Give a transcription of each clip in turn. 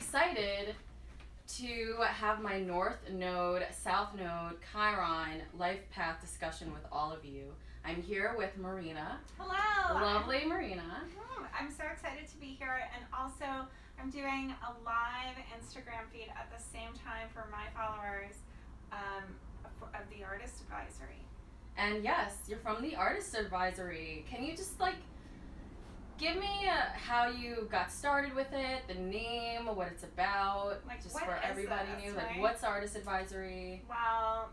excited to have my North Node, South Node, Chiron life path discussion with all of you. I'm here with Marina. Hello. Lovely Marina. I'm so excited to be here, and also I'm doing a live Instagram feed at the same time for my followers of the Artist Advisory. And yes, you're from the Artist Advisory. Can you just give me how you got started with it, the name, what it's about, just for everybody new. Right? What's Artist Advisory? Well,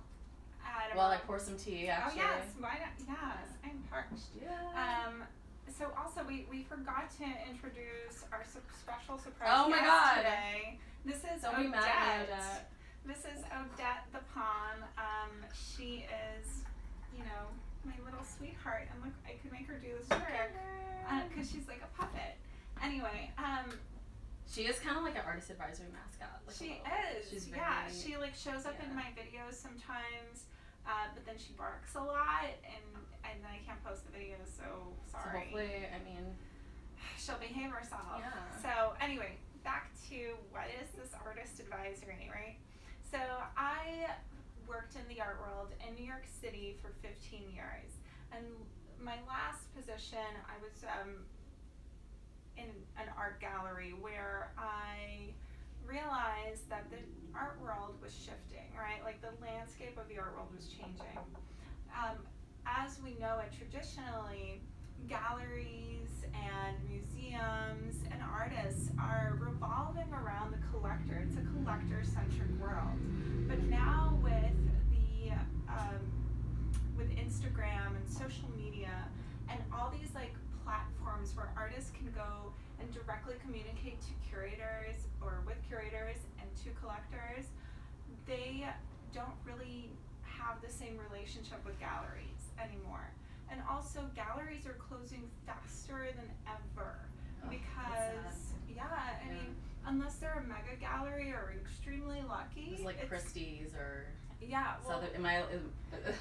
while I pour some tea, actually. Oh yes, why not? Yes, I'm parched. Yeah. So also we forgot to introduce our special surprise guest today. This is Odette. This is Odette the Pawn. She is, my little sweetheart, and look, I could make her do this trick because she's like a puppet. Anyway, she is kind of like an Artist Advisory mascot. She is. She's very, she shows up in my videos sometimes, but then she barks a lot, and I can't post the videos, so sorry. So hopefully, she'll behave herself. Yeah. So anyway, back to what is this Artist Advisory, right? So I worked in the art world in New York City for 15 years, and my last position, I was in an art gallery where I realized that the art world was shifting, right? Like the landscape of the art world was changing. As we know it traditionally, galleries and museums and artists are revolving around the collector. It's a collector-centric world. But now with with Instagram and social media and all these platforms where artists can go and directly communicate to curators or with curators and to collectors, they don't really have the same relationship with galleries anymore. And also galleries are closing faster than ever because I mean, unless they're a mega gallery or extremely lucky, it's like Christie's or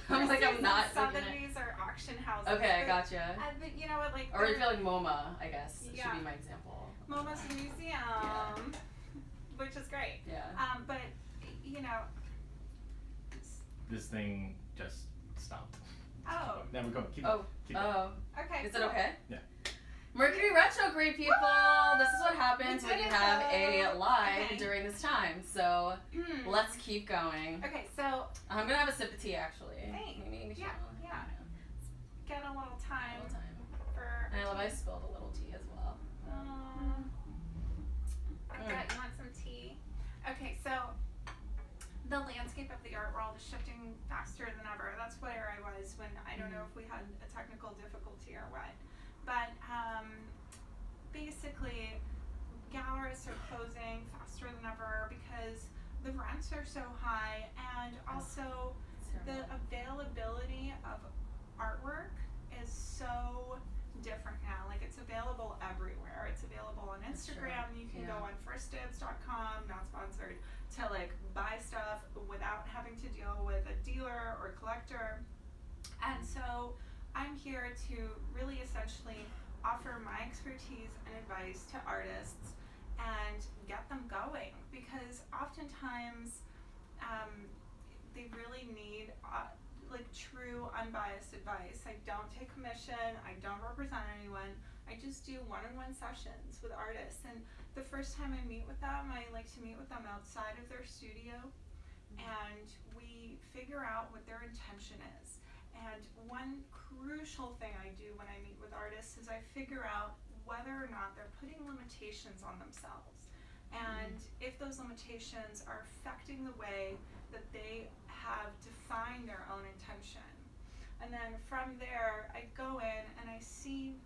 I'm not Sotheby's or auction houses. Okay, gotcha. But you know what, or if you're like MoMA, I guess should be my example. MoMA's a museum, which is great. Yeah. But this thing just stopped. Oh. Now we're going. Keep going. Okay. Is it okay? Yeah. Mercury retrograde, people. This is what happens when you have a live during this time. So let's keep going. Okay, so I'm gonna have a sip of tea actually. Thanks. Maybe yeah. Get a little time. For. And I love I spilled a little tea as well. Okay, you want some tea? Okay, so the landscape of the art world is shifting faster than ever. That's where I was when I don't know if we had a technical difficulty or what. But basically, gallerists are closing faster than ever because the rents are so high, and also the availability of artwork is so different now. Like, it's available everywhere. It's available on Instagram. You can go on firstdibs.com, not sponsored, to buy stuff without having to deal with a dealer or collector. And so I'm here to really essentially offer my expertise and advice to artists and get them going, because oftentimes they really need true unbiased advice. I don't take commission, I don't represent anyone, I just do one-on-one sessions with artists, and the first time I meet with them, I like to meet with them outside of their studio, and we figure out what their intention is. And one crucial thing I do when I meet with artists is I figure out whether or not they're putting limitations on themselves, and if those limitations are affecting the way that they have defined their own intention. And then from there, I go in and I see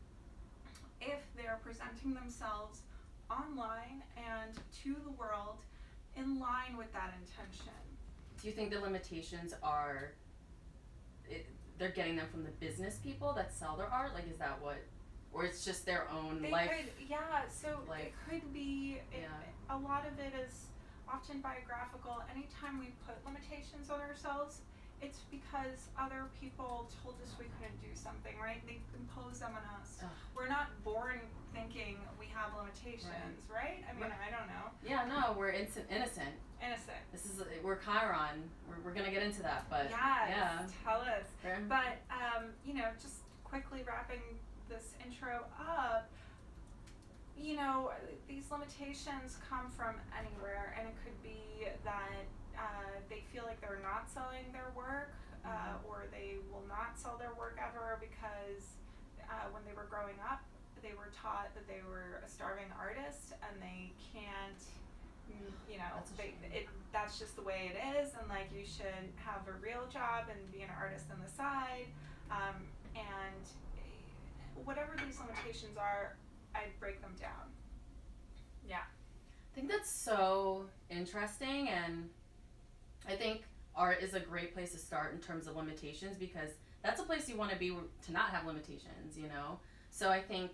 if they're presenting themselves online and to the world in line with that intention. Do you think the limitations are they're getting them from the business people that sell their art? Is that what, or it's just their own life? It could be, a lot of it is often biographical. Anytime we put limitations on ourselves, it's because other people told us we couldn't do something, right? They impose them on us. We're not born thinking we have limitations, right? I mean, I don't know. Yeah, no, we're innocent. Innocent. We're Chiron. We're gonna get into that, but yes, yeah. Tell us. Fair. But you know, just quickly wrapping this intro up, you know, these limitations come from anywhere, and it could be that they feel like they're not selling their work, or they will not sell their work ever because when they were growing up, they were taught that they were a starving artist and they can't, you know, that's just the way it is, and like you should have a real job and be an artist on the side, and whatever these limitations are, I'd break them down. Yeah. I think that's so interesting, and I think art is a great place to start in terms of limitations, because that's a place you want to be to not have limitations, you know? So I think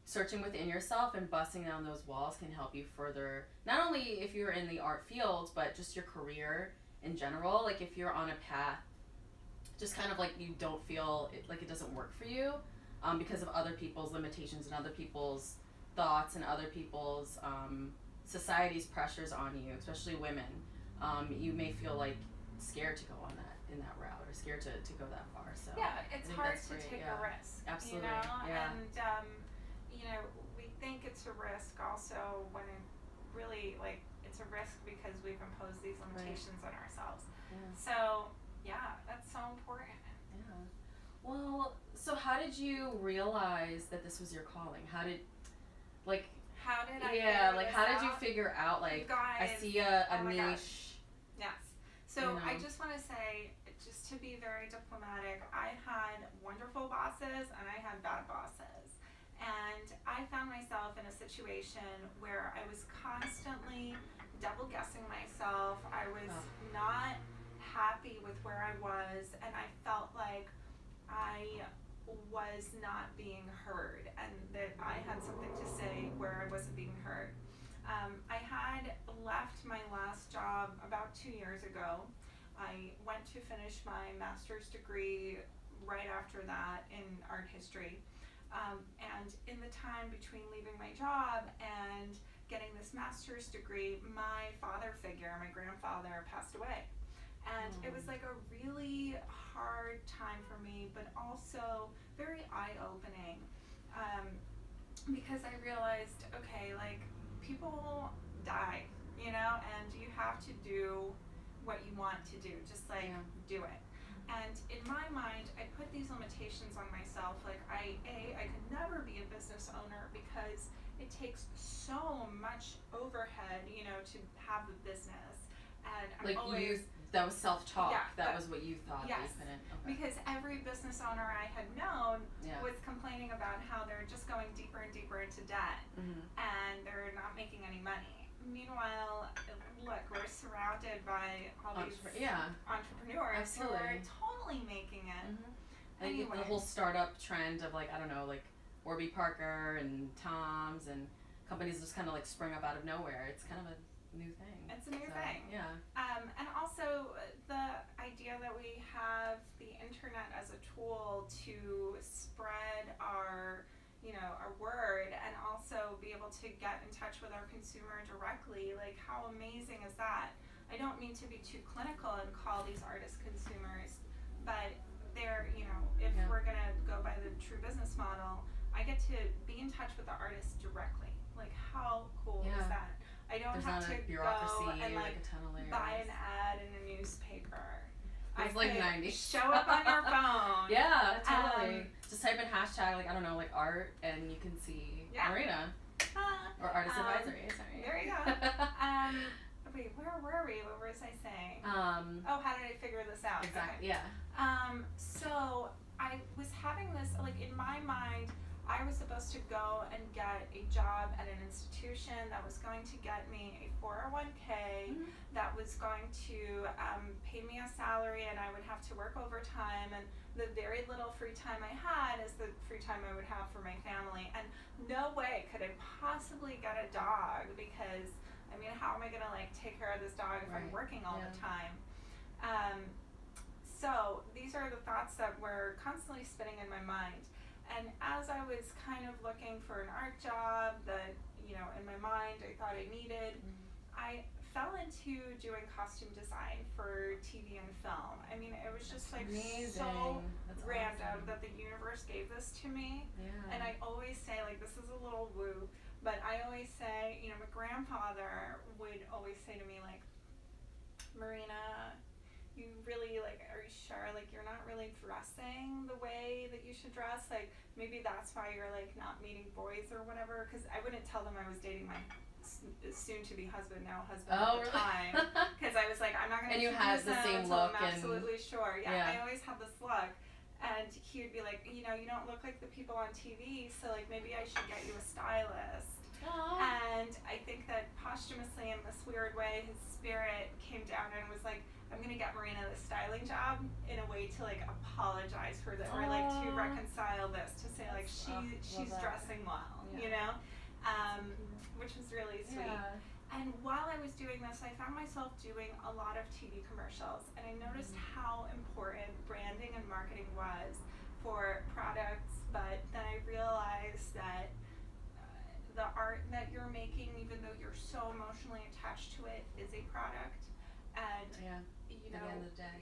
searching within yourself and busting down those walls can help you further, not only if you're in the art field, but just your career in general. Like if you're on a path, just kind of like you don't feel like it doesn't work for you because of other people's limitations and other people's thoughts and other people's society's pressures on you, especially women. You may feel like scared to go on in that route, or scared to go that far. So yeah, it's hard to take a risk. Absolutely. You know? Yeah. And you know, we think it's a risk also when it really, like, it's a risk because we've imposed these limitations on ourselves. Yeah. So yeah, that's so important. Yeah. Well, so how did you realize that this was your calling? How did I how did you figure out, like, guys, I see a niche? Gosh. Yes. So you know? I just want to say, just to be very diplomatic, I had wonderful bosses and I had bad bosses. And I found myself in a situation where I was constantly double guessing myself. I was not happy with where I was, and I felt like I was not being heard, and that I had something to say where I wasn't being heard. I had left my last job about 2 years ago. I went to finish my master's degree right after that in art history. And in the time between leaving my job and getting this master's degree, my father figure, my grandfather, passed away. And it was like a really hard time for me, but also very eye-opening, because I realized, okay, like, people die, you know, and you have to do what you want to do, just like do it. And in my mind, I put these limitations on myself. Like, I could never be a business owner because it takes so much overhead, you know, to have a business. And I'm like always... that was self-talk. Yeah, that was what you thought. Yes, that you couldn't. Okay. Because every business owner I had known Yeah. was complaining about how they're just going deeper and deeper into debt, and they're not making any money. Meanwhile, look, we're surrounded by all these entrepreneurs Absolutely. who are totally making it. Like the whole startup trend of, like, I don't know, like Warby Parker and Tom's and companies just kind of like spring up out of nowhere. It's kind of a new thing. It's a new thing. Yeah. And also the idea that we have the internet as a tool to spread our, you know, our word, and also be able to get in touch with our consumer directly. Like, how amazing is that? I don't mean to be too clinical and call these artists consumers, but they're, you know, if we're gonna go by the true business model, I get to be in touch with the artists directly. Like, how cool is that? I don't have to go and like buy an ad in a newspaper. It's like 90. Show up on your phone. Yeah, totally. Just type in hashtag, like, I don't know, like art, and you can see Marina. Or artist advisory, sorry. There you go. Wait, where were we? What was I saying? How did I figure this out? Exactly, okay. So I was having this, like, in my mind, I was supposed to go and get a job at an institution that was going to get me a 401k, that was going to pay me a salary, and I would have to work overtime, and the very little free time I had is the free time I would have for my family. And no way could I possibly get a dog, because, I mean, how am I gonna, like, take care of this dog if I'm working all the time? So these are the thoughts that were constantly spinning in my mind. And as I was kind of looking for an art job that, you know, in my mind I thought I needed, I fell into doing costume design for TV and film. I mean, it was just like so That's random awesome. that the universe gave this to me. Yeah. And I always say, like, this is a little woo, but I always say, you know, my grandfather would always say to me, like, Marina, you really, like, are you sure, like, you're not really dressing the way that you should dress? Like, maybe that's why you're, like, not meeting boys or whatever, because I wouldn't tell them I was dating my soon-to-be husband, now husband at the time, because I was like, I'm not going to introduce them until I'm absolutely sure. Yeah. I always had this look, and he would be like, you know, you don't look like the people on TV, so, like, maybe I should get you a stylist. Aww. And I think that posthumously, in this weird way, his spirit came down and was like, I'm gonna get Marina this styling job in a way to, like, apologize for this, or, like, to reconcile this, to say, like, she's dressing well, you know, which was really sweet. Yeah. And while I was doing this, I found myself doing a lot of TV commercials, and I noticed how important branding and marketing was for products, but then I realized that the art that you're making, even though you're so emotionally attached to it, is a product. And you know, at the end of the day,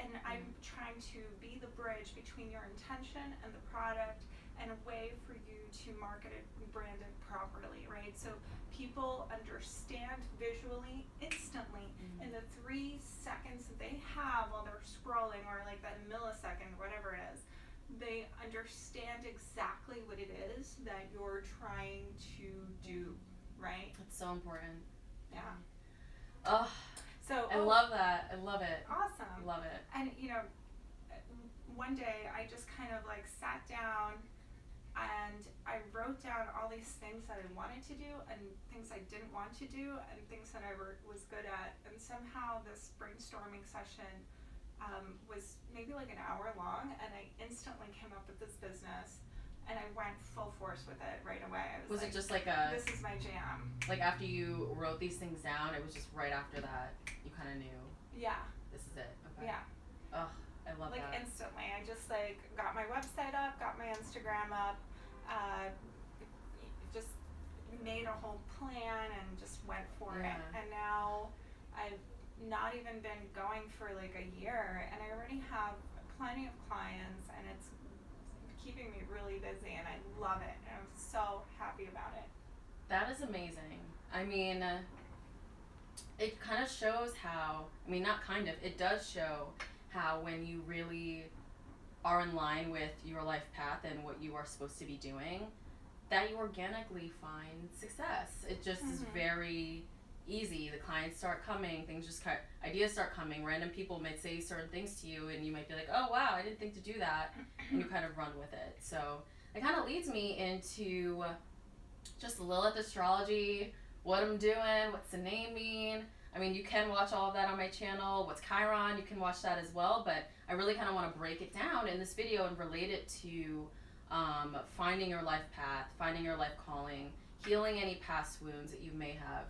and I'm trying to be the bridge between your intention and the product, and a way for you to market it and brand it properly, right? So people understand visually instantly in the 3 seconds that they have while they're scrolling, or like that millisecond, whatever it is. They understand exactly what it is that you're trying to do, right? That's so important. Yeah. Oh, so I love that. I love it. Awesome. Love it. And you know, one day I just kind of like sat down and I wrote down all these things that I wanted to do and things I didn't want to do and things that I was good at. And somehow this brainstorming session was maybe like an hour long, and I instantly came up with this business, and I went full force with it right away. I was like, it just like a, this is my jam. like after you wrote these things down, it was just right after that you kind of knew, yeah, this is it? Okay. Yeah. Oh, I love like that. instantly. I just like got my website up, got my Instagram up, just made a whole plan and just went for it. And now I've not even been going for like a year, and I already have plenty of clients, and it's keeping me really busy, and I love it, and I'm so happy about it. That is amazing. I mean, it kind of shows how, I mean, not kind of, it does show how when you really are in line with your life path and what you are supposed to be doing, that you organically find success. It just is very easy. The clients start coming, ideas start coming, random people might say certain things to you, and you might be like, oh wow, I didn't think to do that, and you kind of run with it. So it kind of leads me into just Lilith Astrology, what I'm doing, what's the name mean. I mean, you can watch all of that on my channel. What's Chiron, you can watch that as well, but I really kind of want to break it down in this video and relate it to finding your life path, finding your life calling, healing any past wounds that you may have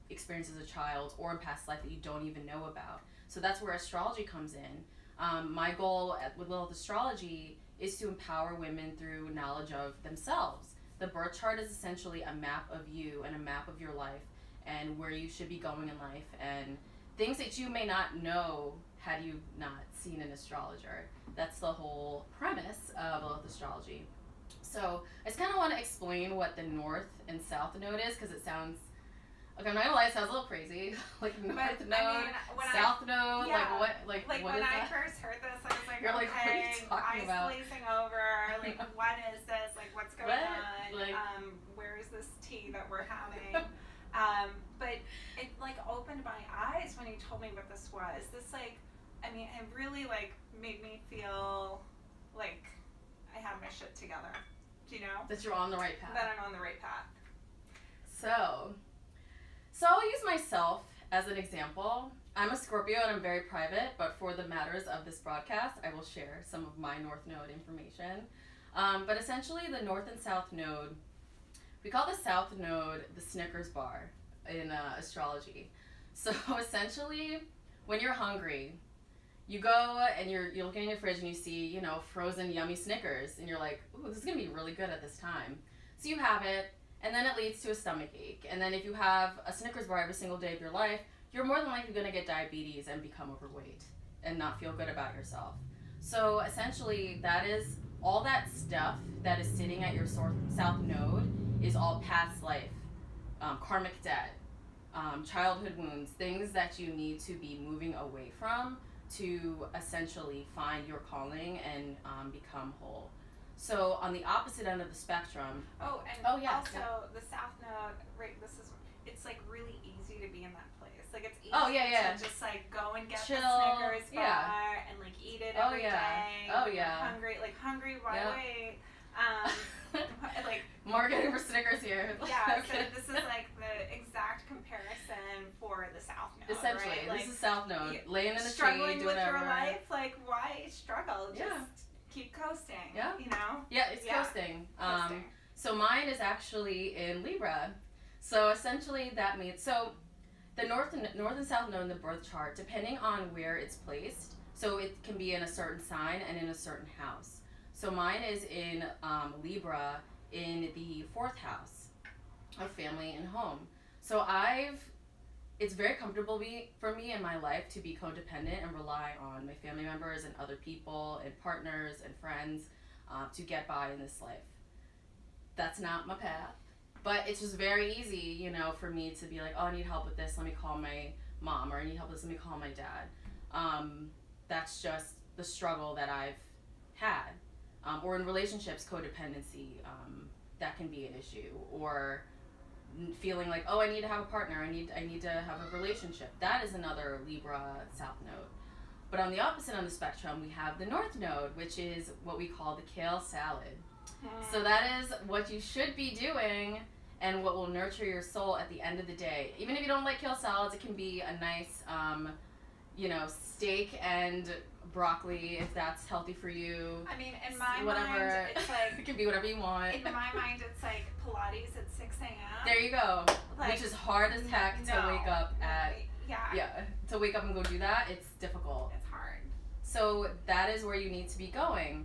experienced as a child or in past life that you don't even know about. So that's where astrology comes in. My goal with Lilith Astrology is to empower women through knowledge of themselves. The birth chart is essentially a map of you and a map of your life and where you should be going in life and things that you may not know had you not seen an astrologer. That's the whole premise of Lilith Astrology. So I just kind of want to explain what the North and South Node is, because it sounds, like, I'm not gonna lie, it sounds a little crazy. Like North Node, South Node, yeah, what is that? When I first heard this, I was like, You're okay, like, what are you talking eyes about? glazing over, like, what is this? Like, what's going on? Like, where is this tea that we're having? But it, like, opened my eyes when you told me what this was. This, like, I mean, it really, like, made me feel like I had my shit together, you know? that you're on the right path. That I'm on the right path. So I'll use myself as an example. I'm a Scorpio and I'm very private, but for the matters of this broadcast, I will share some of my North Node information. But essentially, the North and South Node, we call the South Node the Snickers Bar in astrology. So essentially, when you're hungry, you go and you're looking in your fridge and you see, you know, frozen yummy Snickers, and you're like, ooh, this is gonna be really good at this time. So you have it, and then it leads to a stomach ache. And then if you have a Snickers bar every single day of your life, you're more than likely gonna get diabetes and become overweight and not feel good about yourself. So essentially, that is all that stuff that is sitting at your south node is all past life, karmic debt, childhood wounds, things that you need to be moving away from to essentially find your calling and become whole. So on the opposite end of the spectrum. Also the South Node, right? It's like really easy to be in that place. Like it's easy to just like go and get chill, the Snickers bar and like eat it every day. Hungry. Why wait? Like marketing for Snickers here. Yeah. Okay. So this is like the exact comparison for the South Node. Essentially, right? this is South Node. Laying in the struggling tree, with whatever. your life. Like why struggle? Just keep coasting. Yeah. You know. Yeah, it's coasting. So mine is actually in Libra. So essentially that means the north and south node in the birth chart, depending on where it's placed, so it can be in a certain sign and in a certain house. So mine is in Libra in the 4th house of family and home. So it's very comfortable for me in my life to be codependent and rely on my family members and other people and partners and friends to get by in this life. That's not my path. But it's just very easy, you know, for me to be like, oh, I need help with this, let me call my mom, or I need help with this, let me call my dad. That's just the struggle that I've had. Or in relationships, codependency, that can be an issue. Or feeling like, oh, I need to have a partner, I need to have a relationship. That is another Libra South Node. But on the opposite end of the spectrum, we have the North Node, which is what we call the kale salad. So that is what you should be doing and what will nurture your soul at the end of the day. Even if you don't like kale salads, it can be a nice, steak and broccoli if that's healthy for you. I mean, in my mind, it's like... it can be whatever you want. In my mind, it's like Pilates at 6 a.m. There you go. Like, which is hard as heck to wake up at. Yeah. To wake up and go do that, it's difficult. It's hard. So that is where you need to be going.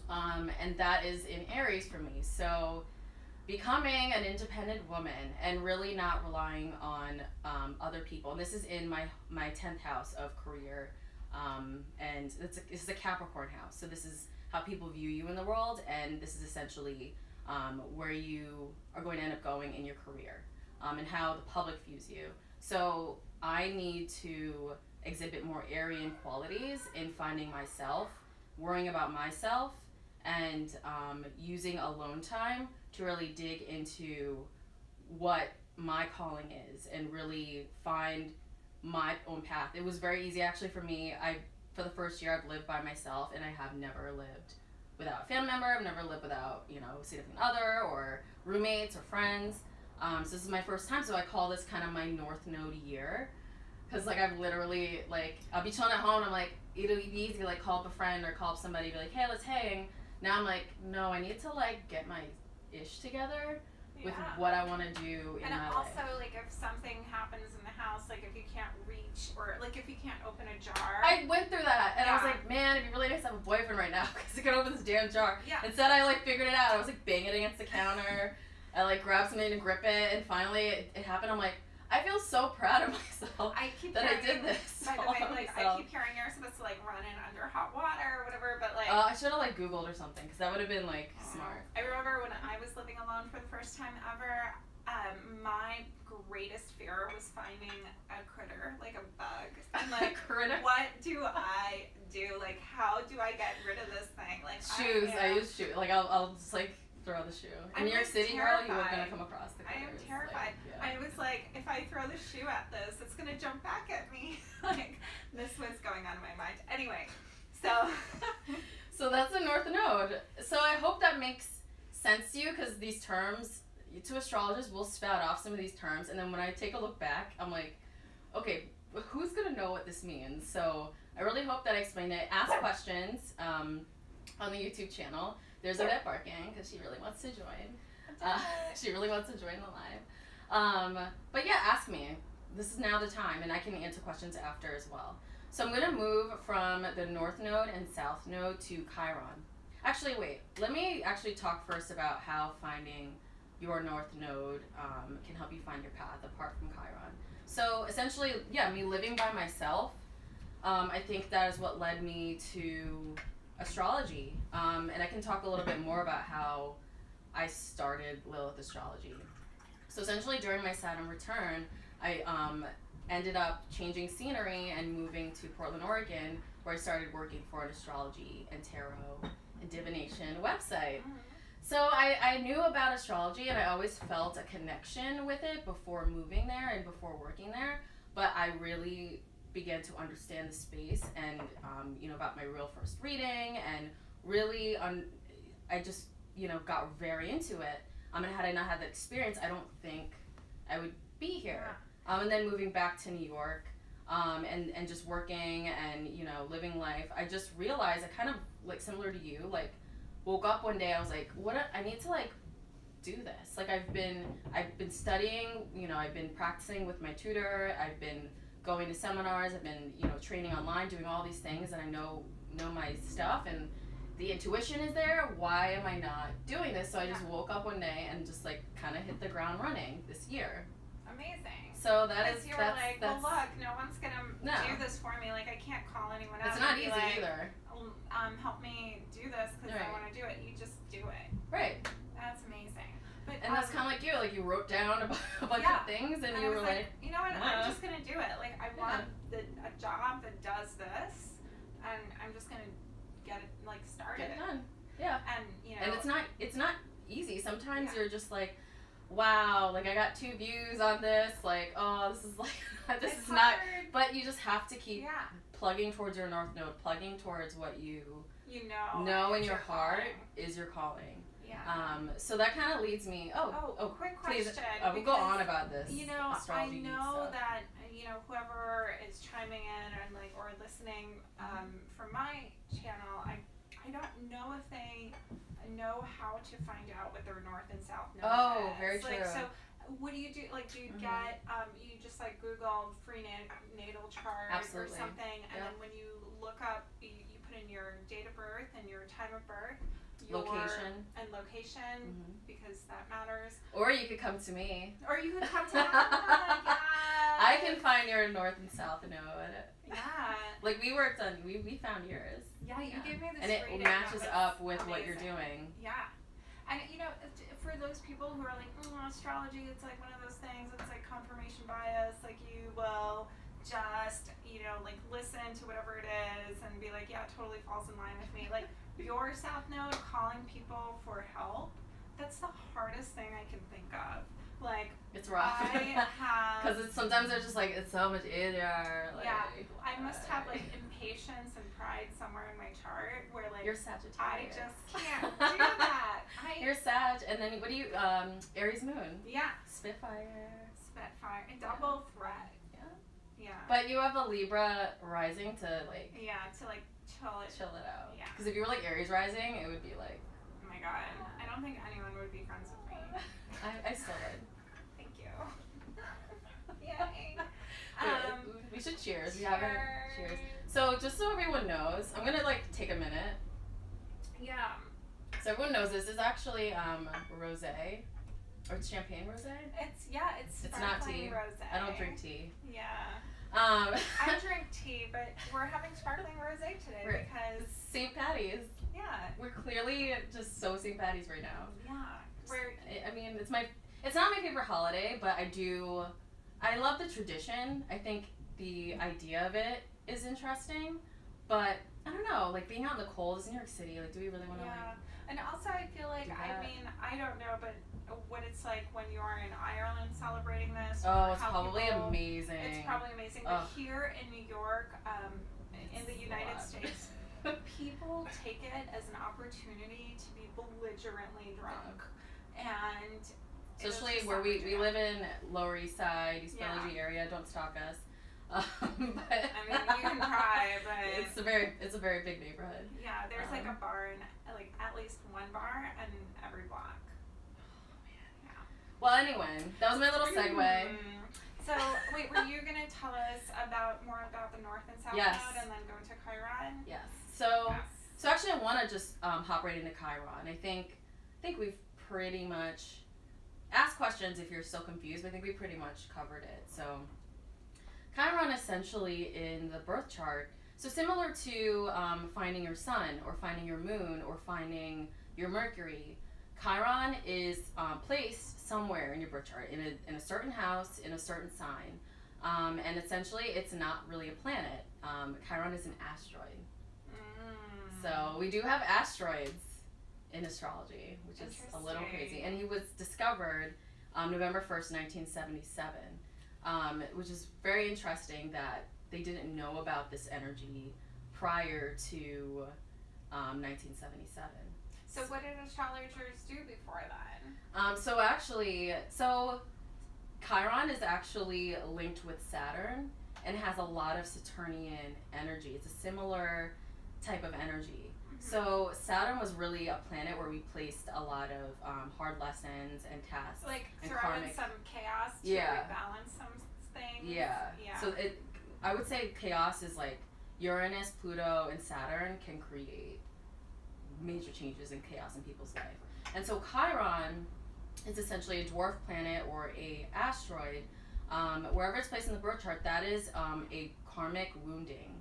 And that is in Aries for me. So becoming an independent woman and really not relying on other people. And this is in my 10th house of career. And this is a Capricorn house. So this is how people view you in the world. And this is essentially where you are going to end up going in your career. And how the public views you. So I need to exhibit more Aryan qualities in finding myself, worrying about myself, and using alone time to really dig into what my calling is and really find my own path. It was very easy actually for me. For the first year I've lived by myself, and I have never lived without a family member. I've never lived without, significant other or roommates or friends. So this is my first time, so I call this kind of my North Node year. Because, I've literally, I'll be chilling at home, and I'm like, it'll be easy to, call up a friend or call up somebody, be like, hey, let's hang. Now I'm like, no, I need to, get my ish together with what I want to do in my life. And also, if something happens in the house, if you can't reach, or, if you can't open a jar. I went through that, and I was like, man, it'd be really nice to have a boyfriend right now, because I could open this damn jar. Yeah. Instead, I, figured it out. I was, banging it against the counter. I, grabbed something to grip it, and finally, it happened. I'm like, I feel so proud of myself I did this. By the way, I keep hearing you're supposed to run in under hot water or whatever, but I should have Googled or something, because that would have been smart. I remember when I was living alone for the first time ever, my greatest fear was finding a critter, a bug. I'm like, critter? What do I do? How do I get rid of this thing? Shoes. I use shoes. I'll just throw the shoe. In New York City, girl, you are gonna come across the critters. I am terrified. I was if I throw the shoe at this, it's gonna jump back at me. This was going on in my mind. Anyway, so that's the North Node. So I hope that makes sense to you, because these terms, to astrologers, we'll spout off some of these terms, and then when I take a look back, I'm like, okay, who's gonna know what this means? So I really hope that I explained it. Ask questions on the YouTube channel. There's Odette barking because she really wants to join. She really wants to join the live. But yeah, ask me. This is now the time, and I can answer questions after as well. So I'm going to move from the North Node and South Node to Chiron. Actually, wait. Let me actually talk first about how finding your North Node can help you find your path apart from Chiron. So essentially, yeah, me living by myself, I think that is what led me to astrology. And I can talk a little bit more about how I started Lilith astrology. So essentially, during my Saturn return, I ended up changing scenery and moving to Portland, Oregon, where I started working for an astrology and tarot and divination website. So I knew about astrology, and I always felt a connection with it before moving there and before working there, but I really began to understand the space and about my real first reading, and really I just got very into it. And had I not had that experience, I don't think I would be here. And then moving back to New York, and just working and living life, I just realized I kind of like similar to you, like woke up one day, I was like, I need to like do this. Like I've been studying, I've been practicing with my tutor, I've been going to seminars, I've been training online, doing all these things, and I know my stuff, and the intuition is there. Why am I not doing this? So I just woke up one day and just like kind of hit the ground running this year. Amazing. So that's you were like, well, look, no one's gonna do this for me. Like I can't call anyone else. It's not easy like, either. Help me do this because I want to do it. You just do it. Right. That's amazing. But that's kind of like you. Like you wrote down a bunch of things, and you were like, you know what? I'm just gonna do it. Like I want a job that does this, and I'm just gonna get it started. Get it done. Yeah. And and it's not easy. Sometimes you're just like, wow, like I got 2 views on this. Like, oh, this is like this is not. But you just have to keep plugging towards your North Node, plugging towards what you know in your heart is your calling. Yeah. So that kind of leads me. Quick please, question. We'll go on about this. I know that whoever is chiming in and or listening from my channel, I don't know if they know how to find out what their North and South Node is. Oh, very true. So what do you do? Like, do you get you just Google free natal chart or something, and then when you look up, you put in your date of birth and your time of birth. Location because that matters. Or you could come to me. Or you could come to me. I can find your North and South Node. Yeah. Like we worked on, we found yours. Yeah, you gave me this. And it matches up with what you're doing. Yeah. And for those people who are like, astrology, it's like one of those things. It's like confirmation bias. Like you will just listen to whatever it is and be like, yeah, it totally falls in line with me. Like your South Node calling people for help, that's the hardest thing I can think of. Like it's rough. Because sometimes they're just like, it's so much easier. I must have impatience and pride somewhere in my chart where you're Sagittarius. I just can't do that. You're Sag, and then what do you Aries moon? Yeah. Spitfire, and double threat. Yeah. But you have a Libra rising to chill it out. Yeah. Because if you were Aries rising, it would be like, oh my god, I don't think anyone would be friends with me. I still would. Thank you. Yay. We should cheers. We haven't cheers. So just so everyone knows, I'm gonna take a minute. Yeah. So everyone knows this is actually rosé. Or it's champagne rosé? It's not tea. Rosé. I don't drink tea. Yeah. I drink tea, but we're having sparkling rosé today because St. Patty's. Yeah. We're clearly just so St. Patty's right now. Yeah. It's not my favorite holiday, but I love the tradition. I think the idea of it is interesting, but I don't know, being out in the cold, it's New York City, do we really want to and also I feel I don't know, but what it's like when you're in Ireland celebrating this. Oh, it's probably amazing. It's probably amazing. But here in New York, in the United States, people take it as an opportunity to be belligerently drunk. And especially where we live in Lower East Side, East Village area, don't stalk us. But you can try, but it's a very big neighborhood. Yeah, there's a bar in at least one bar in every block. Well, anyway, that was my little segue. So, wait, were you going to tell us more about the North and South Yes. Node and then go into Chiron? Yes. So, Yes. so actually, I want to just hop right into Chiron. I think we've pretty much asked questions if you're still confused, but I think we pretty much covered it. So, Chiron essentially in the birth chart. So similar to finding your sun or finding your moon or finding your Mercury, Chiron is placed somewhere in your birth chart in a certain house in a certain sign, and essentially it's not really a planet. Chiron is an asteroid. So we do have asteroids in astrology, which is a little crazy. And he was discovered November 1st, 1977, which is very interesting that they didn't know about this energy prior to 1977. So what did astrologers do before then? So Chiron is actually linked with Saturn and has a lot of Saturnian energy. It's a similar type of energy. So Saturn was really a planet where we placed a lot of hard lessons and tasks. Like and throw karmic. in some chaos to rebalance some things. Yeah. So I would say chaos is like Uranus, Pluto, and Saturn can create major changes in chaos in people's life. And so Chiron is essentially a dwarf planet or a asteroid. Wherever it's placed in the birth chart, that is a karmic wounding.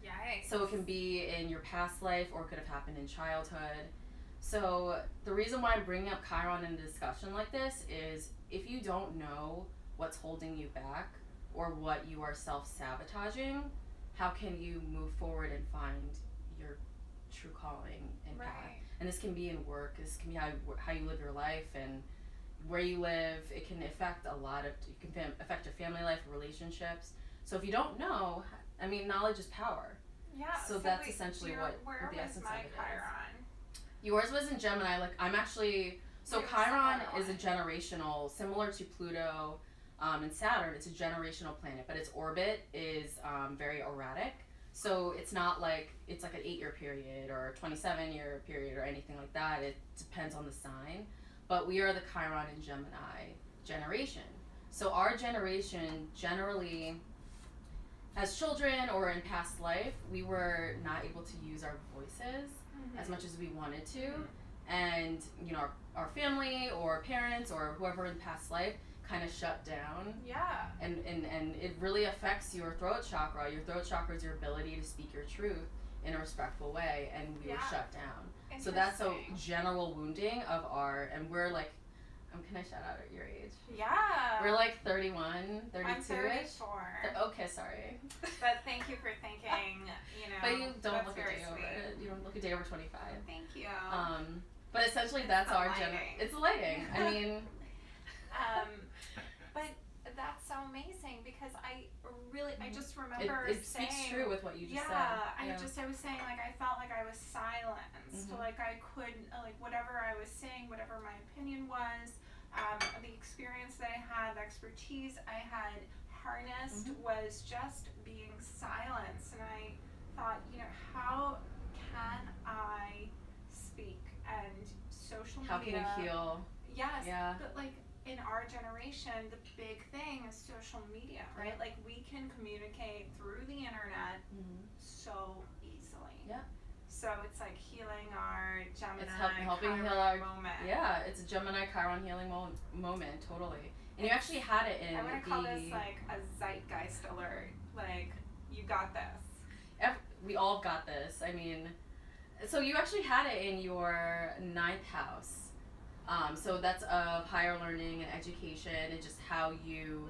Yikes. So it can be in your past life or it could have happened in childhood. So the reason why I'm bringing up Chiron in a discussion like this is if you don't know what's holding you back or what you are self-sabotaging, how can you move forward and find your true calling and path? And this can be in work, this can be how you live your life and where you live. It can affect affect your family life, relationships. So if you don't know, I mean, knowledge is power. Yeah. So that's essentially what the essence of it is. Chiron? Yours was in Gemini. Like I'm actually. So Chiron is a generational, similar to Pluto and Saturn. It's a generational planet, but its orbit is very erratic. So it's not like it's like an 8-year period or a 27-year period or anything like that. It depends on the sign. But we are the Chiron and Gemini generation. So our generation generally, as children or in past life, we were not able to use our voices as much as we wanted to. And, you know, our family or parents or whoever in past life kind of shut down. Yeah. And it really affects your throat chakra. Your throat chakra is your ability to speak your truth in a respectful way, and we were shut down. So that's a general wounding of and we're like, can I shout out at your age? Yeah. We're like 31, 32-ish. I'm 34. Okay, sorry. But thank you for thinking, But you don't look a day over 25. Thank you. But essentially that's our it's the lighting. I mean. But that's so amazing because I just remember it speaks true with what you just said. I was saying like I felt like I was silenced, like I couldn't, like whatever I was saying, whatever my opinion was, the experience that I had, the expertise I had harnessed was just being silenced, and I thought, how can I speak and social media? How can you heal? Yes, yeah. But like in our generation, the big thing is social media, right? Like we can communicate through the internet so easily. Yeah. So it's like healing our Gemini helping Chiron heal our moment. Yeah, it's a Gemini Chiron healing moment, totally. And you actually had it in I'm gonna call this like a zeitgeist alert. Like, you got this. We all got this. I mean, so you actually had it in your 9th house. So that's of higher learning and education and just how you.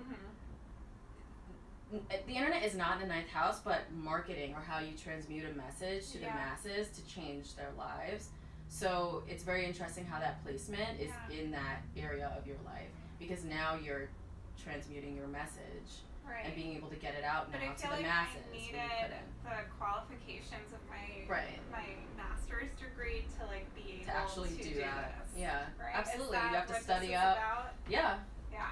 The internet is not in the 9th house, but marketing or how you transmute a message to the masses to change their lives. So it's very interesting how that placement is in that area of your life, because now you're transmuting your message and being able to get it out now to the masses. I needed the qualifications of my master's degree to like be able to actually do that. This, yeah, right? absolutely. You have to study up. Yeah.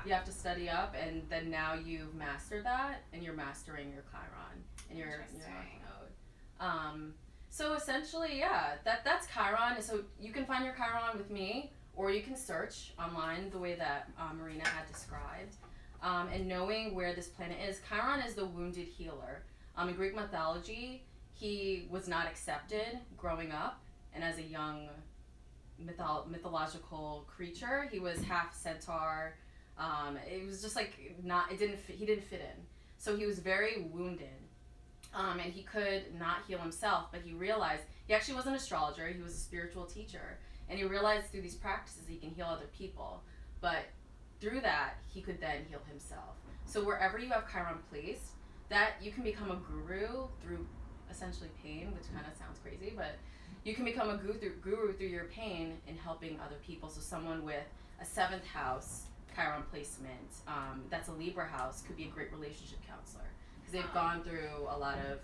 You have to study up, and then now you've mastered that, and you're mastering your Chiron and your North Node. So essentially, that's Chiron. So you can find your Chiron with me, or you can search online the way that Marina had described. and knowing where this planet is. Chiron is the wounded healer. In Greek mythology, he was not accepted growing up, and as a young mythological creature, he was half centaur. It was just like he didn't fit in. So he was very wounded. And he could not heal himself, but he realized he actually was an astrologer, he was a spiritual teacher, and he realized through these practices he can heal other people, but through that he could then heal himself. So wherever you have Chiron placed, that you can become a guru through essentially pain, which kind of sounds crazy, but you can become a guru through your pain in helping other people. So someone with a 7th house Chiron placement, that's a Libra house, could be a great relationship counselor. They've gone through a lot of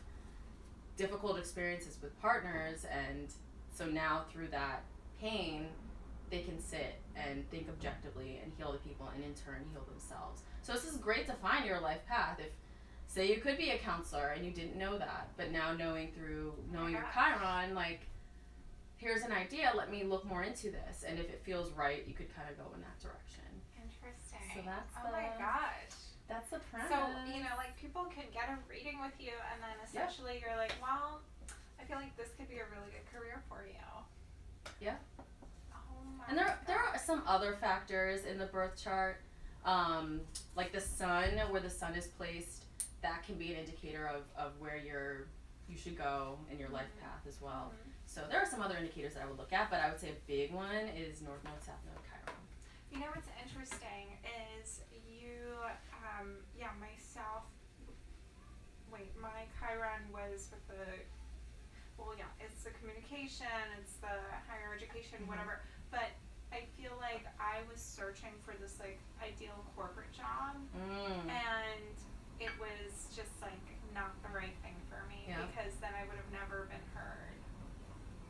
difficult experiences with partners, and so now through that pain, they can sit and think objectively and heal the people, and in turn heal themselves. So this is great to find your life path. If, say, you could be a counselor and you didn't know that, but now knowing your Chiron, like, here's an idea, let me look more into this, and if it feels right, you could kind of go in that direction. Interesting. So that's my gosh. That's the premise. So, like, people can get a reading with you, and then essentially you're like, well, I feel like this could be a really good career for you. Yeah. Oh my And there are some other factors in the birth chart, like the sun, where the sun is placed, that can be an indicator of where you should go in your life path as well. So there are some other indicators that I would look at, but I would say a big one is North Node, South Node, Chiron. You know what's interesting is my Chiron was with it's the communication, it's the higher education, whatever, but I feel like I was searching for this, like, ideal corporate job, and it was just, like, not the right thing for me, because then I would have never been heard.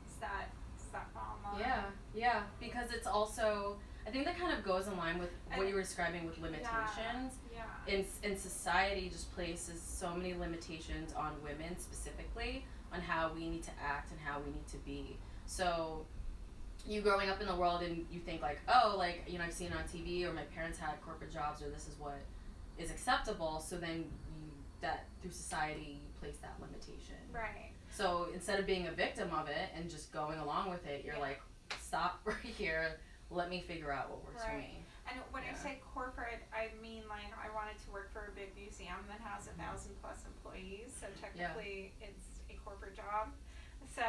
Does that fall in line? Yeah, because it's also, I think that kind of goes in line with what you were describing with limitations. In society, just places so many limitations on women specifically, on how we need to act and how we need to be. So you growing up in the world and you think like, oh, like, I've seen it on TV, or my parents had corporate jobs, or this is what is acceptable, so then through society you place that limitation. Right. So instead of being a victim of it and just going along with it, you're like, stop right here, let me figure out what works for me. And when I say corporate, I mean, like, I wanted to work for a big museum that has 1,000+ employees, so technically it's a corporate job. So,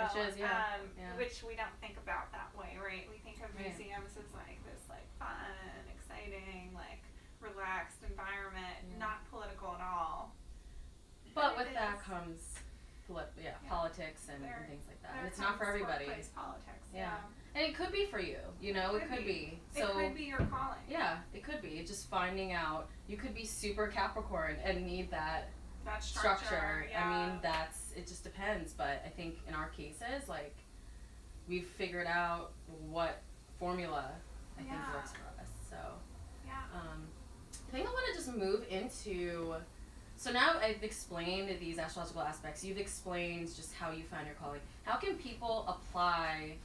which we don't think about that way, right? We think of museums as like this, like, fun, exciting, like, relaxed environment, not political at all. But with that comes politics and things like that. And it's not for everybody. Workplace politics. And it could be for you, it could be. So, it could be your calling. Yeah, it could be. Just finding out, you could be super Capricorn and need that structure. I mean, it just depends. But I think in our cases, like, we've figured out what formula I think works for us. So, I think I want to just move into, so now I've explained these astrological aspects. You've explained just how you found your calling. How can people apply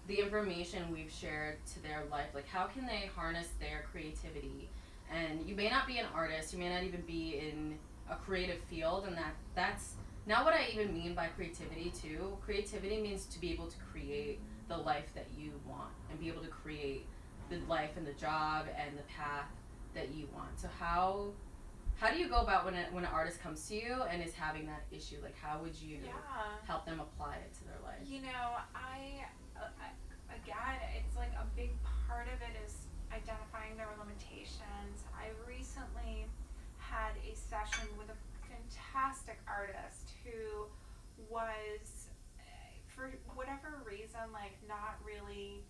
the information we've shared to their life? Like, how can they harness their creativity? And you may not be an artist, you may not even be in a creative field, and that's not what I even mean by creativity too. Creativity means to be able to create the life that you want, and be able to create the life and the job and the path that you want. So how do you go about when an artist comes to you and is having that issue? Like, how would you help them apply it to their life? Again, it's like a big part of it is identifying their limitations. I recently had a session with a fantastic artist who was, for whatever reason, like, not really,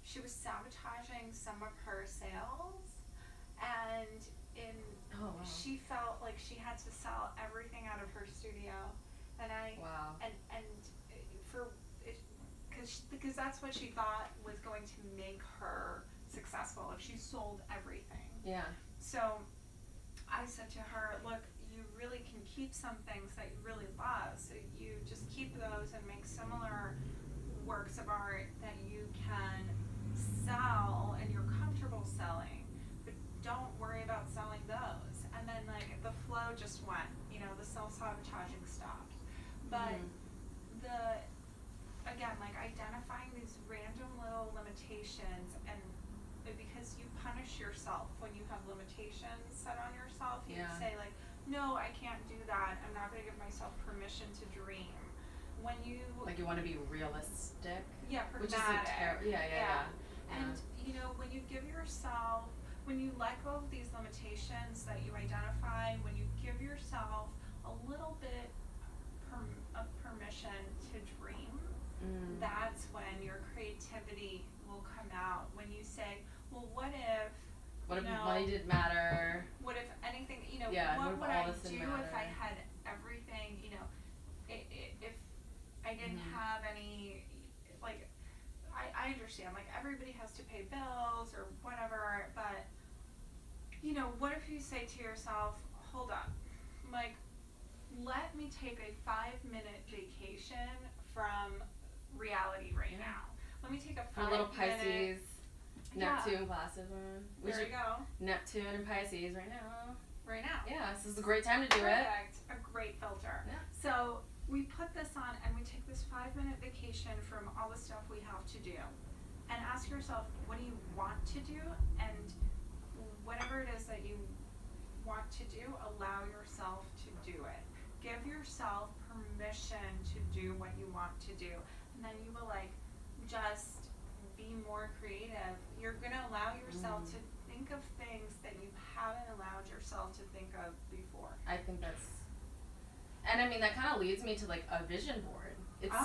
she was sabotaging some of her sales, and she felt like she had to sell everything out of her studio, and because that's what she thought was going to make her successful, if she sold everything. So I said to her, look, you really can keep some things that you really love, so you just keep those and make similar works of art that you can sell and you're comfortable selling, but don't worry about punish yourself when you have limitations set on yourself. You Yeah. say like, no, I can't do that. I'm not going to give myself permission to dream. When you Like you want to be realistic. yeah, Which pragmatic. is yeah. And you know, when you give yourself, when you let go of these limitations that you identify, when you give yourself a little bit of permission to dream, that's when your creativity will come out. When you say, well, what if money didn't matter? What if anything, what would I do if I had everything, if I didn't have any, like, I understand, like, everybody has to pay bills or whatever, but, what if you say to yourself, hold up, like, let me take a 5-minute vacation from reality right now. Let me take a 5-minute. For little Pisces, Neptune classes on. There you go. Neptune and Pisces right now. Right now. Yeah, this is a great time to do Perfect. A great filter. Yeah. So we put this on and we take this 5-minute vacation from all the stuff we have to do. And ask yourself, what do you want to do? And whatever it is that you want to do, allow yourself to do it. Give yourself permission to do what you want to do. And then you will just be more creative. You're gonna allow yourself to think of things that you haven't allowed yourself to think of before. I think that's, and I mean that kind of leads me to a vision board. It's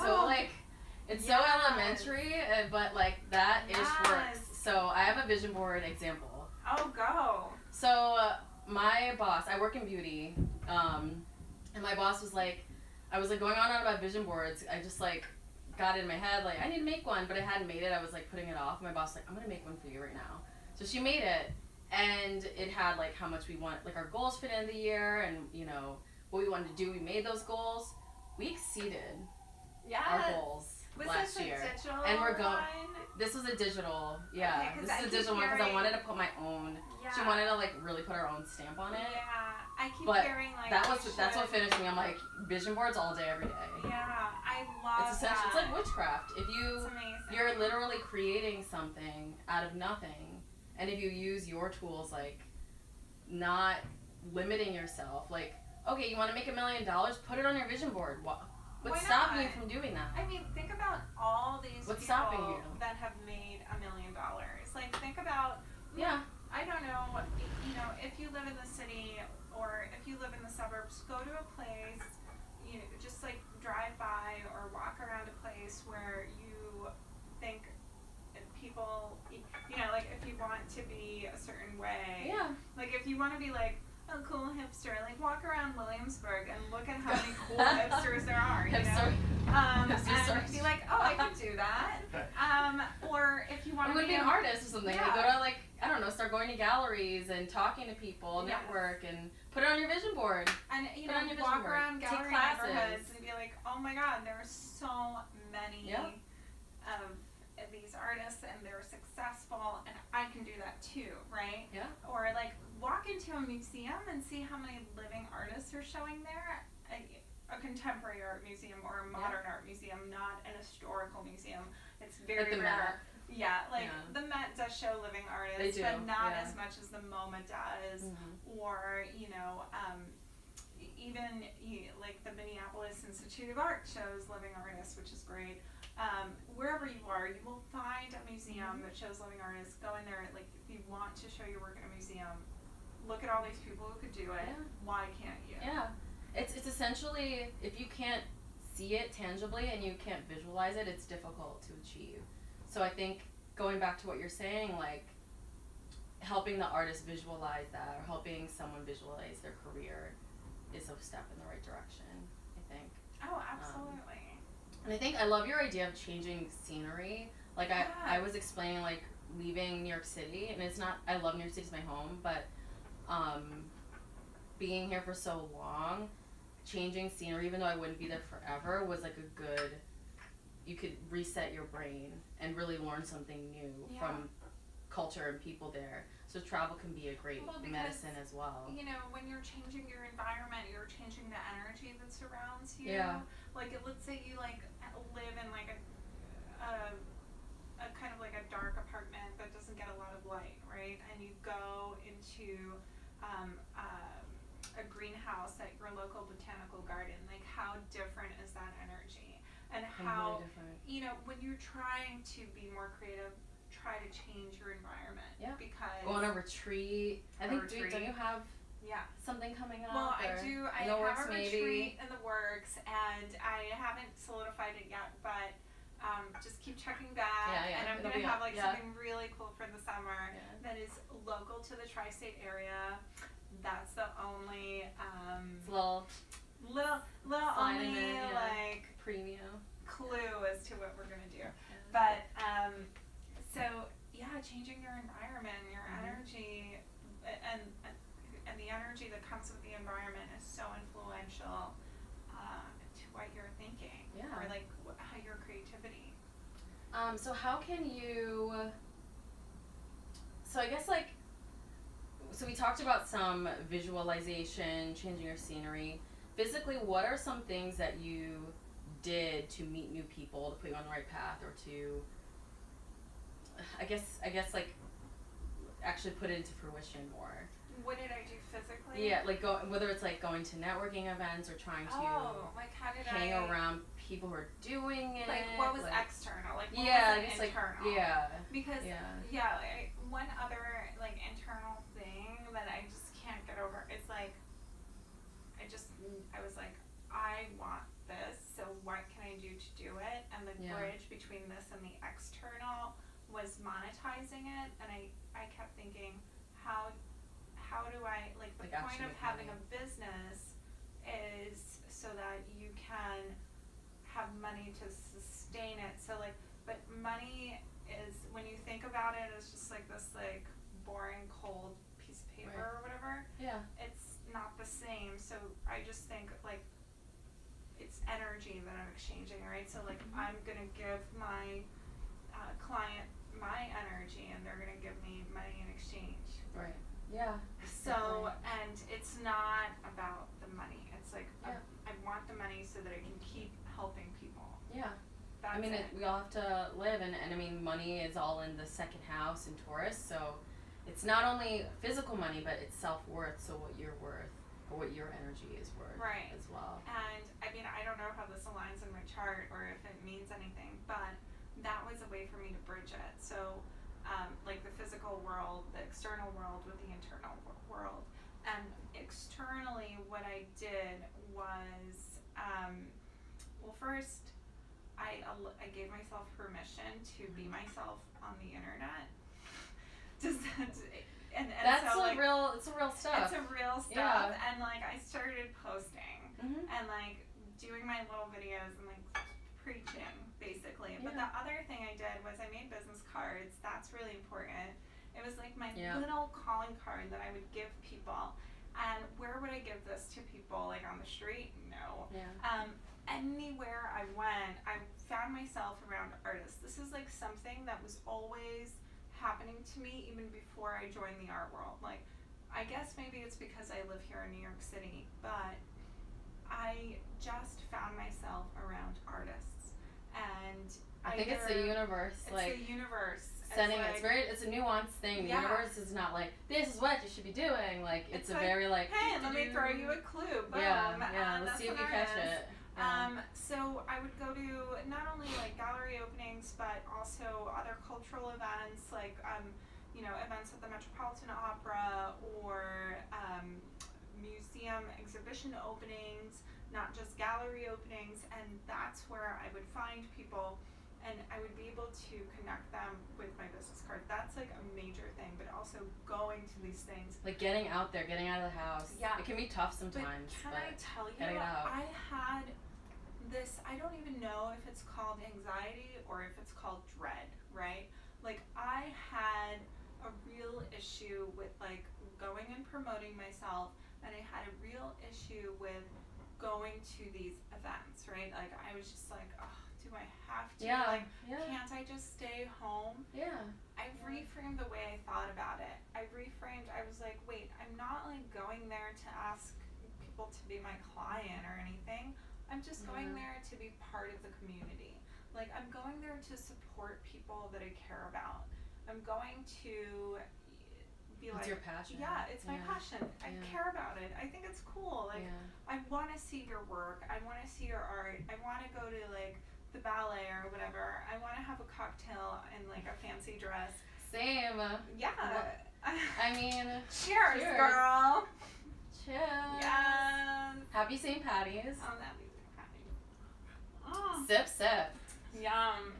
so elementary, but that ish works. So I have a vision board example. Oh, go. So my boss, I work in beauty, and my boss was I was going on about vision boards. I just got in my head I need to make one, but I hadn't made it. I was putting it off. My boss was I'm gonna make one for you right now. So she made it, and it had how much we want, our goals for the end of the year, and what we wanted to do. We made those goals. We exceeded our goals last year. Was this a digital and we're going. one? This was a digital, yeah. Okay, this is a digital one because I wanted to put my own. Yeah. She wanted to really put her own stamp on it. Yeah, I keep But hearing that's what finished me. I'm vision boards all day, every day. Yeah, I love It's essential. that. It's like witchcraft. If It's amazing. you're literally creating something out of nothing, and if you use your tools, not limiting yourself, okay, you want to make $1 million, put it on your vision board. What's stopping you from doing that? I mean, think about all these What's people stopping you? that have made $1 million. Think about, I don't know, if you live in the city or if you live in the suburbs, go to a place, just drive by or walk around a place where you think people, if you want to be a certain way. Yeah. If you want to be a cool hipster, walk around Williamsburg and look at how many cool hipsters there are, Hipster. And be oh, I can do that. Or if you want to be an artist or something, yeah. go to I don't know, start going to galleries and talking to people, Yes. network, and put it on your vision board. And walk around gallery neighborhoods and be oh my God, there are so many of these artists and they're successful, and I can do that too, right? Yeah. Or walk into a museum and see how many living artists are showing there. A contemporary art museum or a modern art museum, not an historical museum. It's very the rare. Met. Yeah, the Met does show living artists, They do, but not yeah. as much as the MoMA does, or even the Minneapolis Institute of Art shows living artists, which is great. Wherever you are, you will find a museum that shows living artists. Go in there, if you want to show your work in a museum, look at all these people who could do it. Yeah. Why can't you? Yeah. It's essentially, if you can't see it tangibly and you can't visualize it, it's difficult to achieve. So I think going back to what you're saying, helping the artist visualize that or helping someone visualize their career is a step in the right direction, I think. Oh, absolutely. And I think I love your idea of changing scenery. I was explaining leaving New York City, and it's not, I love New York City, it's my home, but being here for so long, changing scenery, even though I wouldn't be there forever, was a good, you could reset your brain and really learn something new from culture and people there. So travel can be a great medicine as well. When you're changing your environment, you're changing the energy that surrounds you. Yeah. Let's say you live in a kind of a dark apartment that doesn't get a lot of light, right? And and you go into a greenhouse at your local botanical garden, like how different is that energy? And how, you know, when you're trying to be more creative, try to change your environment. Yeah. Because go on a retreat. I think don't you have something coming up? Well, I do. I have a retreat in the works, and I haven't solidified it yet, but just keep checking back. And I'm going to have like something really cool for the summer that is local to the tri-state area. That's the only little only like premium clue as to what we're gonna do. But so changing your environment, your energy, and the energy that comes with the environment is so influential to what you're thinking or like how your creativity. So how can you? So I guess like. So we talked about some visualization, changing your scenery. Physically, what are some things that you did to meet new people, to put you on the right path, or to, I guess like, actually put it into fruition more? What did I do physically? Yeah, like whether it's like going to networking events or trying to like how did hang around people who are doing it. Like what was external? Like what was internal? Because like, one other like internal thing that I just can't get over is like I was like, I want this, so what can I do to do it? And the bridge between this and the external was monetizing it, and I kept thinking, how do I, like the point of having a business is so that you can have money to sustain it. So like, but money is, when you think about it, it's just like this like boring cold piece of paper or whatever. It's not the same. So I just think like it's energy that I'm exchanging, right? So like I'm gonna give my client my energy, and they're gonna give me money in exchange. Right. So and it's not about the money. It's like I want the money so that I can keep helping people. That's I mean, we all have to live, and I mean, money is all in the second house in Taurus, so it's not only physical money, but it's self-worth, so what you're worth, or what your energy is worth as well. And I mean, I don't know how this aligns in my chart or if it means anything, but that was a way for me to bridge it. So like the physical world, the external world with the internal world. And externally, what I did was, well, first, I gave myself permission to be myself on the internet. That's so, like, it's a real stuff. It's a real stuff, and like I started posting and like doing my little videos and like preaching basically. But the other thing I did was I made business cards. That's really important. It was like my little calling card that I would give people. And where would I give this to people? Like on the street? No. Anywhere I went, I found myself around artists. This is like something that was always happening to me even before I joined the art world. Like, I guess maybe it's because I live here in New York City, but I just found myself around artists. And I think it's the universe. It's like the universe. Setting it's a nuanced thing. The universe is not like, this is what you should be doing. Like, it's a very like, hey, let me throw you a clue. Boom. Let's see if you catch it. So I would go to not only like gallery openings, but also other cultural events, like events at the Metropolitan Opera or museum exhibition openings, not just gallery openings, and that's where I would find people, and I would be able to connect them with my business card. That's like a major thing, but also going to these things. Like getting out there, getting out of the house. It can be tough sometimes. But I tell you, I had this, I don't even know if it's called anxiety or if it's called dread, right? Like I had a real issue with like going and promoting myself, and I had a real issue with going to these events, right? Like I was just like, oh, do I have to? Can't I just stay home? I reframed the way I thought about it. I was like, wait, I'm not like going there to ask people to be my client or anything. I'm just going there to be part of the community. Like I'm going there to support people that I care about. I'm going to be it's like, your passion. yeah, it's my passion. I Yeah. care about it. I think it's cool. Like, I want to see your work. I want to see your art. I want to go to like the ballet or whatever. I want to have a cocktail in like a fancy dress. Same. Yeah. I mean, cheers, cheers. girl. Cheers. Yes. Happy St. Patty's. Oh, that'd be funny. Oh. Sip, sip. Yum.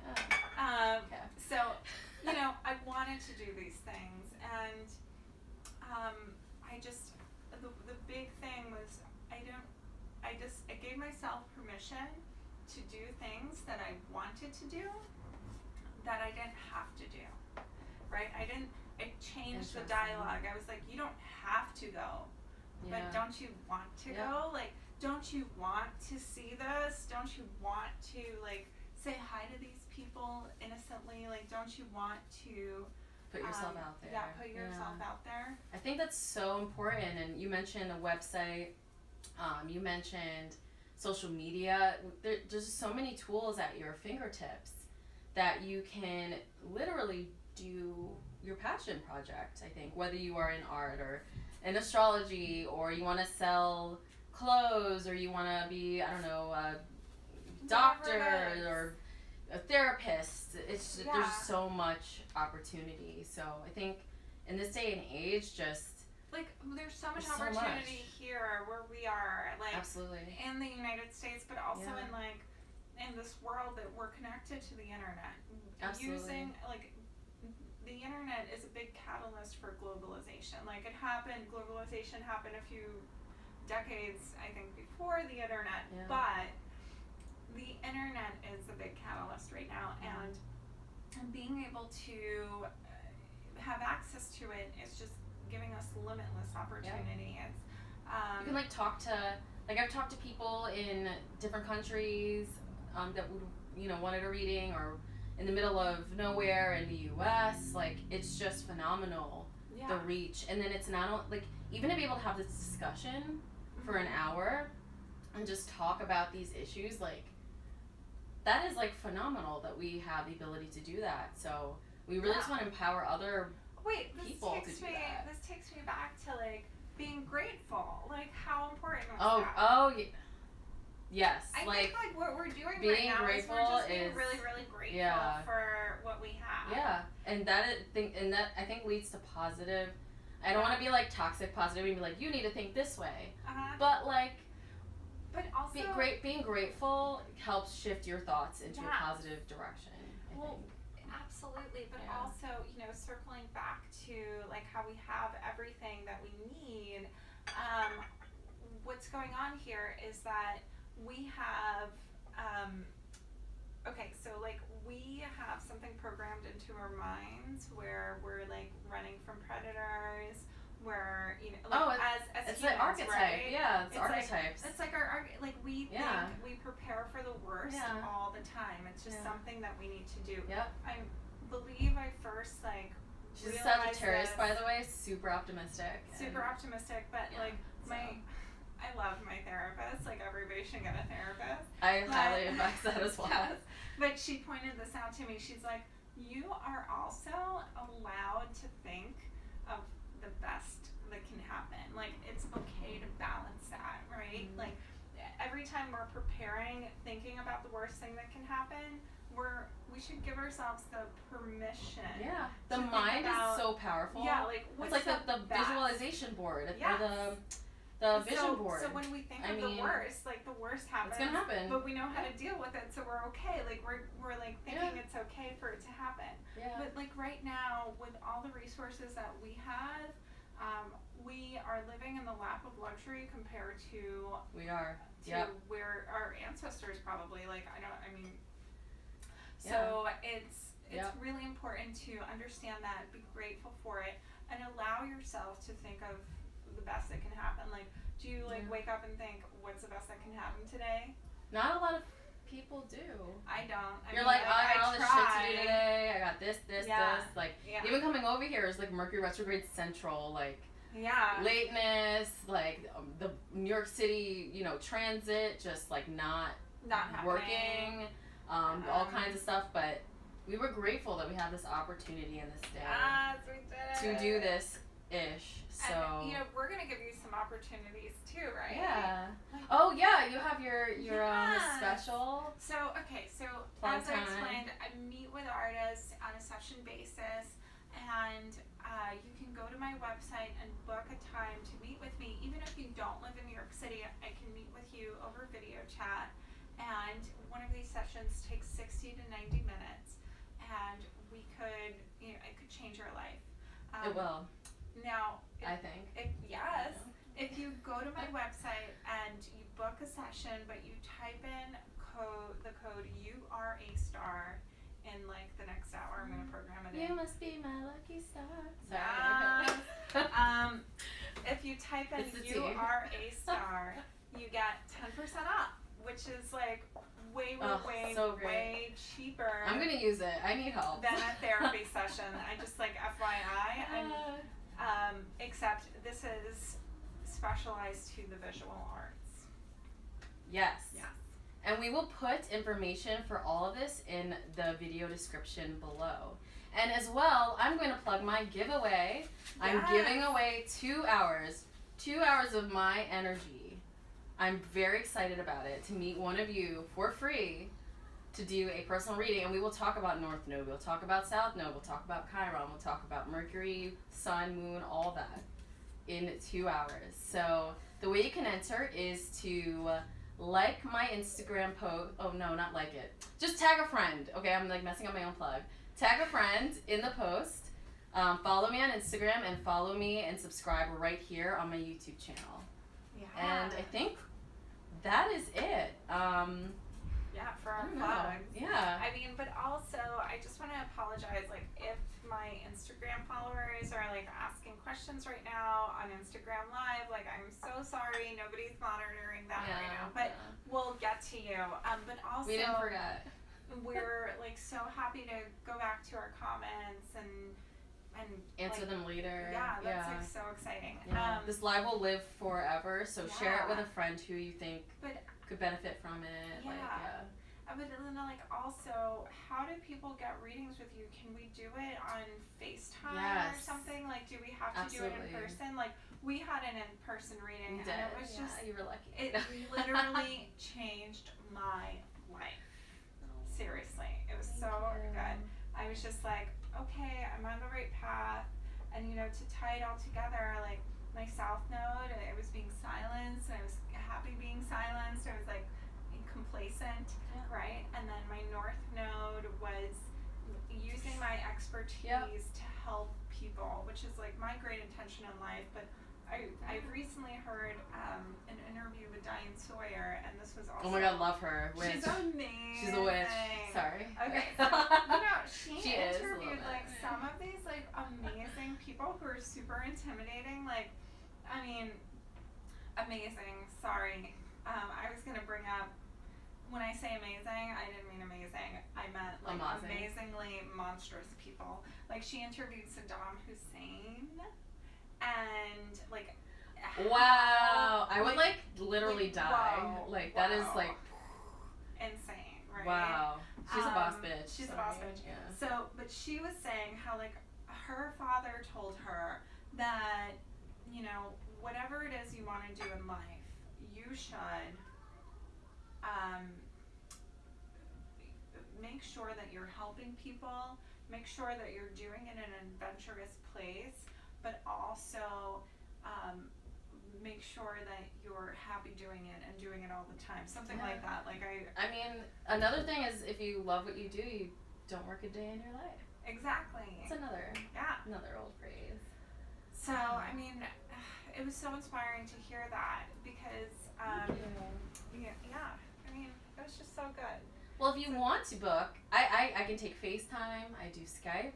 Yeah. Okay. So, you know, I wanted to do these things, and I just the big thing was I gave myself permission to do things that I wanted to do that I didn't have to do. Right? I changed the dialogue. I was like, you don't have to go. Yeah. But don't you want to go? Like, don't you want to see this? Don't you want to like say hi to these people innocently? Like, don't you want to Put yourself out there. Yeah, put yourself out there. I think that's so important. And you mentioned a website. You mentioned social media. There's just so many tools at your fingertips that you can literally do your passion project. I think whether you are in art or in astrology, or you want to sell clothes, or you want to be, I don't know, a doctor or a therapist. It's just, there's so much opportunity. So I think in this day and age, just like there's so much opportunity here where we are, like absolutely in the United States, but also in like in this world that we're connected to the internet. Absolutely. Using like the internet is a big catalyst for globalization. Like globalization happened a few decades, I think, before the internet, but the internet is a big catalyst right now, and being able to have access to it is just giving us limitless opportunity. It's you can like talk to, like I've talked to people in different countries that would, you know, wanted a reading, or in the middle of nowhere in the US. Like, it's just phenomenal, the reach. And then it's not like, even to be able to have this discussion for an hour and just talk about these issues, like that is like phenomenal that we have the ability to do that. So we really just want to empower other people to do that. This takes me back to like being grateful. Like, how important was that? Oh, yes. I like, think like what we're doing being right now grateful is we're just being really, really grateful for what we have. Yeah, and that I think leads to positive. I don't want to be like toxic positivity and be like, you need to think this way. But like, also being grateful helps shift your thoughts into a positive direction. I think. Absolutely, but also, you know, circling back to like how we have everything that we need. What's going on here is that we have so like we have something programmed into our minds where we're like running from predators, where, you know, like as it's humans, an archetype, right? It's archetypes. It's like our like we think we prepare for the worst all the time. It's just something that we need to do. I believe I first like she's a Sagittarius, by the way, super optimistic, but like I love my therapist. Like, everybody should get a therapist. I highly advise that as well. Yes. But she pointed this out to me. She's like, you are also allowed to think of the best that can happen. Like, it's okay to balance that, right? Like, every time we're preparing, thinking about the worst thing that can happen, we should give ourselves the permission. Yeah, the mind is so powerful. Yeah, like it's like the visualization board, or the vision board. So when we think of the worst, like the worst happens. It's gonna happen. But we know how to deal with it, so we're okay. Like we're like thinking it's okay for it to happen. Yeah. But like right now, with all the resources that we have, we are living in the lap of luxury compared to where our ancestors probably So it's really important to understand that, be grateful for it, and allow yourself to think of the best that can happen. Like, do you wake up and think, what's the best that can happen today? Not a lot of people do. I don't. You're like, I got all this shit to do today. I got this. Like, even coming over here is like Mercury retrograde central. Like, lateness. Like the New York City, you know, transit, just like not working. All kinds of stuff. But we were grateful that we have this opportunity in this day we did to do this ish. So And, you know, we're gonna give you some opportunities too, right? yeah. Like, Oh yeah, you have your Yes. special. So okay, so Plug as I time. explained, I meet with artists on a session basis, and you can go to my website and book a time to meet with me. Even if you don't live in New York City, I can meet with you over video chat. And one of these sessions takes 60 to 90 minutes, and we could, you know, it could change your life. It will, Now, I think. yes, if you go to my website and you book a session, but you type in the code "you are a star" in like the next hour, I'm gonna program it in. You must be my lucky star. Yes. Sorry. If you type in It's the "you tea. are a star," you get 10% off, which is like way so great. way cheaper I'm gonna use it. I need help. than a therapy session. I just like FYI, except this is specialized to the visual arts. Yes. Yes. And we will put information for all of this in the video description below. And as well, I'm going to plug my giveaway. I'm Yes. giving away 2 hours. 2 hours of my energy. I'm very excited about it, to meet one of you for free to do a personal reading. And we will talk about North Node, we'll talk about South Node, we'll talk about Chiron, we'll talk about Mercury, Sun, Moon, all that in 2 hours. So the way you can enter is to like my Instagram post. Oh no, not like it. Just tag a friend. Okay, I'm like messing up my own plug. Tag a friend in the post. Follow me on Instagram and follow me and subscribe right here on my YouTube channel. Yeah. And I think that is it. Yeah, for our I don't know. plugs. Yeah. I mean, but also, I just want to apologize, like, if my Instagram followers are, like, asking questions right now on Instagram Live, like, I'm so sorry, nobody's monitoring that right now, but we'll get to you. But also, we didn't forget. we're, like, so happy to go back to our comments and Answer like, them later. Yeah, that's, like, so exciting. Yeah. This live will live forever, so share it with Yeah. a friend who you think But could benefit from it. Yeah. Like, yeah. But then, like, also, how do people get readings with you? Can we do it on FaceTime or Yes. something? Like, do we have to do it in Absolutely. person? Like, we had an in-person reading, You and did. it was just, you were lucky. it literally changed my life. Seriously. It was so good. I was just like, okay, I'm on the right path. And, you know, to tie it all together, like, my South Node, it was being silenced, and I was happy being silenced. I was, like, complacent, right? And then my North Node was using my expertise to help people, which is, like, my great intention in life. But I recently heard an interview with Diane Sawyer, and this was also... Oh my god, love her. Witch. She's amazing. She's a witch. Sorry. Okay, so, you know, she is a interviewed, little like, bit. some of these, like, amazing people who are super intimidating. Like, I mean, amazing. Sorry. I was going to bring up, when I say amazing, I didn't mean amazing. I meant, like, amazingly monstrous people. Like, she interviewed Saddam Hussein, and, like... Wow. I would, like, literally like, die. whoa, Like, that is, wow. like... Insane, right? Wow. She's a boss bitch. She's a Sorry. boss bitch. Yeah. So, but she was saying how, like, her father told her that, you know, whatever it is you want to do in life, you should make sure that you're helping people, make sure that you're doing it in an adventurous place, but also make sure that you're happy doing it and doing it all the time. Something like that. Like, I mean, another thing is if you love what you do, you don't work a day in your life. Exactly. It's another old phrase. So, I mean, it was so inspiring to hear that because, I mean, it was just so good. Well, if you want to book, I can take FaceTime, I do Skype,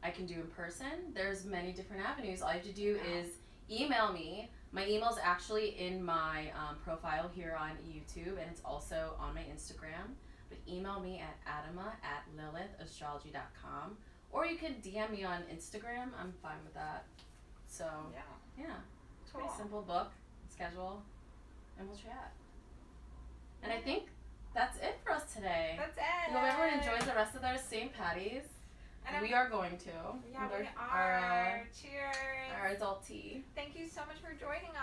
I can do in person. There's many different avenues. All you have to do is email me. My email is actually in my profile here on YouTube, and it's also on my Instagram. But email me at adama@lilithastrology.com, or you can DM me on Instagram. I'm fine with that. So yeah, pretty simple. Book, schedule, and we'll chat. And I think that's it for us today. That's it. I hope everyone enjoys the rest of their St. Patty's. And we are going to. Yeah, we Our, are. Cheers. Our our adult tea. Thank you so much for joining